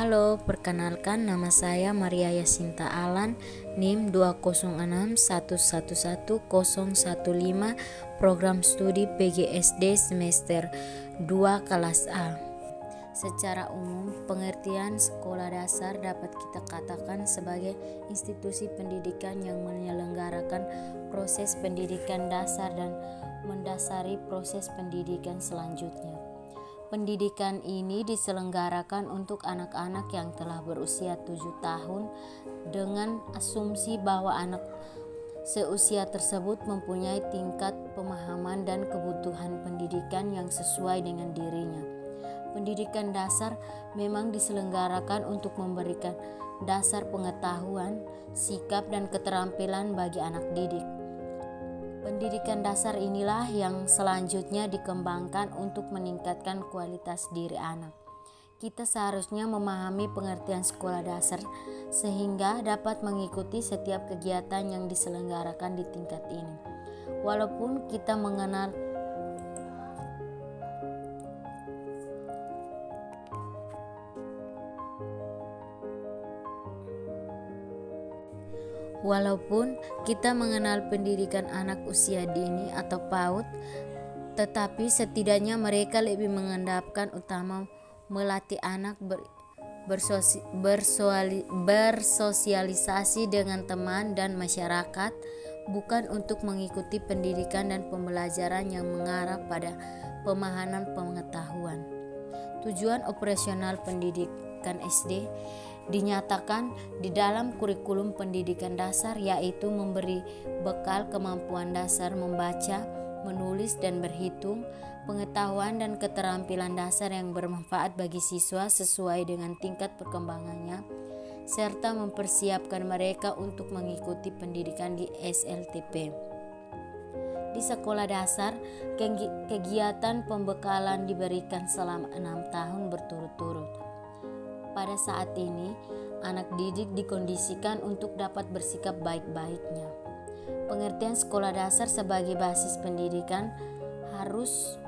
Halo, perkenalkan nama saya Maria Yasinta Alan, NIM 20611111015, Program Studi PGSD semester 2 kelas A. Secara umum, pengertian sekolah dasar dapat kita katakan sebagai institusi pendidikan yang menyelenggarakan proses pendidikan dasar dan mendasari proses pendidikan selanjutnya. Pendidikan ini diselenggarakan untuk anak-anak yang telah berusia 7 tahun dengan asumsi bahwa anak seusia tersebut mempunyai tingkat pemahaman dan kebutuhan pendidikan yang sesuai dengan dirinya. Pendidikan dasar memang diselenggarakan untuk memberikan dasar pengetahuan, sikap, dan keterampilan bagi anak didik. Pendidikan dasar inilah yang selanjutnya dikembangkan untuk meningkatkan kualitas diri anak. Kita seharusnya memahami pengertian sekolah dasar sehingga dapat mengikuti setiap kegiatan yang diselenggarakan di tingkat ini. Walaupun kita mengenal pendidikan anak usia dini atau PAUD, tetapi setidaknya mereka lebih mengendapkan utama melatih anak bersosialisasi dengan teman dan masyarakat, bukan untuk mengikuti pendidikan dan pembelajaran yang mengarah pada pemahaman pengetahuan. Tujuan operasional pendidikan SD dinyatakan di dalam kurikulum pendidikan dasar, yaitu memberi bekal kemampuan dasar membaca, menulis, dan berhitung, pengetahuan dan keterampilan dasar yang bermanfaat bagi siswa sesuai dengan tingkat perkembangannya, serta mempersiapkan mereka untuk mengikuti pendidikan di SLTP. Di sekolah dasar, kegiatan pembekalan diberikan selama 6 tahun berturut-turut. Pada saat ini, anak didik dikondisikan untuk dapat bersikap baik-baiknya. Pengertian sekolah dasar sebagai basis pendidikan harus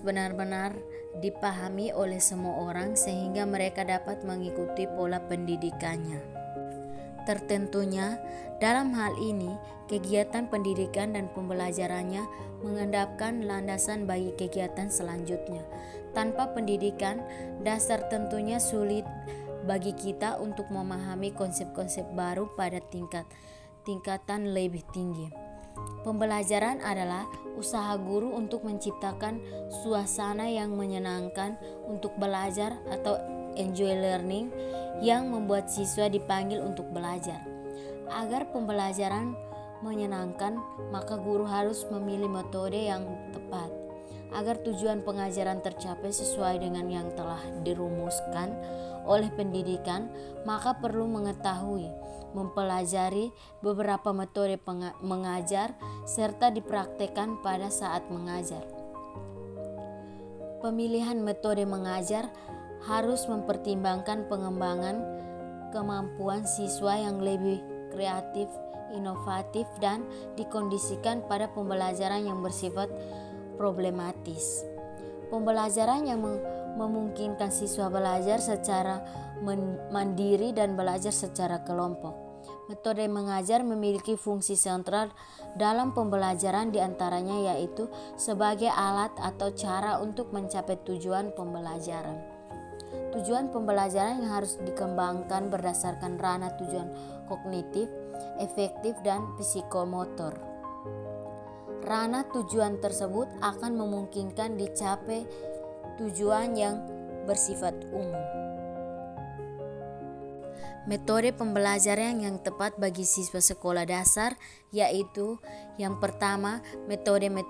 benar-benar dipahami oleh semua orang sehingga mereka dapat mengikuti pola pendidikannya. Tertentunya, dalam hal ini, kegiatan pendidikan dan pembelajarannya mengendapkan landasan bagi kegiatan selanjutnya. Tanpa pendidikan dasar tentunya sulit bagi kita untuk memahami konsep-konsep baru pada tingkatan lebih tinggi. Pembelajaran adalah usaha guru untuk menciptakan suasana yang menyenangkan untuk belajar atau enjoy learning yang membuat siswa dipanggil untuk belajar. Agar pembelajaran menyenangkan, maka guru harus memilih metode yang tepat. Agar tujuan pengajaran tercapai sesuai dengan yang telah dirumuskan oleh pendidikan, maka perlu mengetahui, mempelajari beberapa metode mengajar serta dipraktekkan pada saat mengajar. Pemilihan metode mengajar harus mempertimbangkan pengembangan kemampuan siswa yang lebih kreatif, inovatif, dan dikondisikan pada pembelajaran yang bersifat problematis. Pembelajaran yang memungkinkan siswa belajar secara mandiri dan belajar secara kelompok. Metode mengajar memiliki fungsi sentral dalam pembelajaran, diantaranya yaitu sebagai alat atau cara untuk mencapai tujuan pembelajaran. Tujuan pembelajaran yang harus dikembangkan berdasarkan ranah tujuan kognitif, efektif, dan psikomotor. Ranah tujuan tersebut akan memungkinkan dicapai tujuan yang bersifat umum. Metode pembelajaran yang tepat bagi siswa sekolah dasar yaitu yang pertama metodenya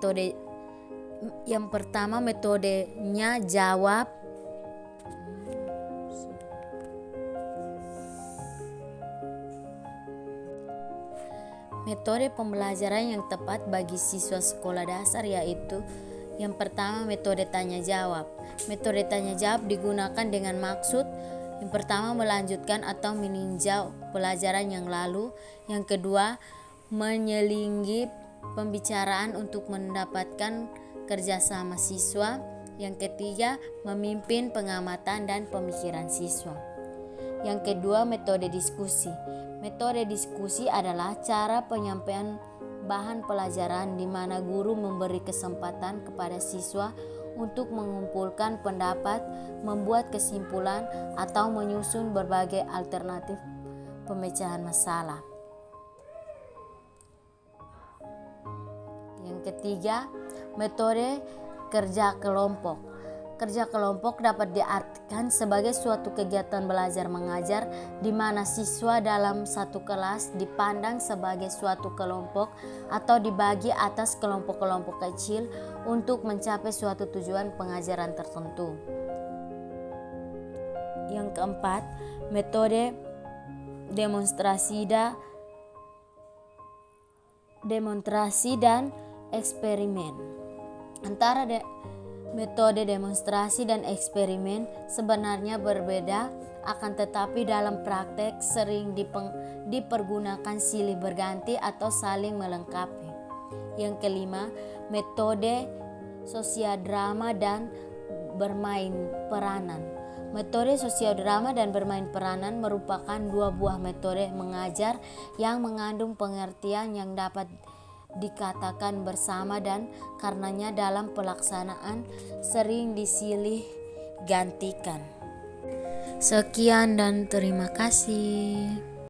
jawab. Metode pembelajaran yang tepat bagi siswa sekolah dasar yaitu yang pertama metode tanya jawab. Metode tanya jawab digunakan dengan maksud Yang pertama, melanjutkan atau meninjau pelajaran yang lalu. Yang kedua, menyelingi pembicaraan untuk mendapatkan kerjasama siswa. Yang ketiga, memimpin pengamatan dan pemikiran siswa. Yang kedua, metode diskusi. Metode diskusi adalah cara penyampaian bahan pelajaran di mana guru memberi kesempatan kepada siswa untuk mengumpulkan pendapat, membuat kesimpulan, atau menyusun berbagai alternatif pemecahan masalah. Yang ketiga, metode kerja kelompok. Kerja kelompok dapat diartikan sebagai suatu kegiatan belajar mengajar di mana siswa dalam satu kelas dipandang sebagai suatu kelompok atau dibagi atas kelompok-kelompok kecil untuk mencapai suatu tujuan pengajaran tertentu. Yang keempat, metode demonstrasi dan eksperimen. Antara metode demonstrasi dan eksperimen sebenarnya berbeda, akan tetapi dalam praktek sering dipergunakan silih berganti atau saling melengkapi. Yang kelima, metode sosiodrama dan bermain peranan. Metode sosiodrama dan bermain peranan merupakan dua buah metode mengajar yang mengandung pengertian yang dapat dikatakan bersama dan karenanya dalam pelaksanaan sering disilih gantikan. Sekian dan terima kasih.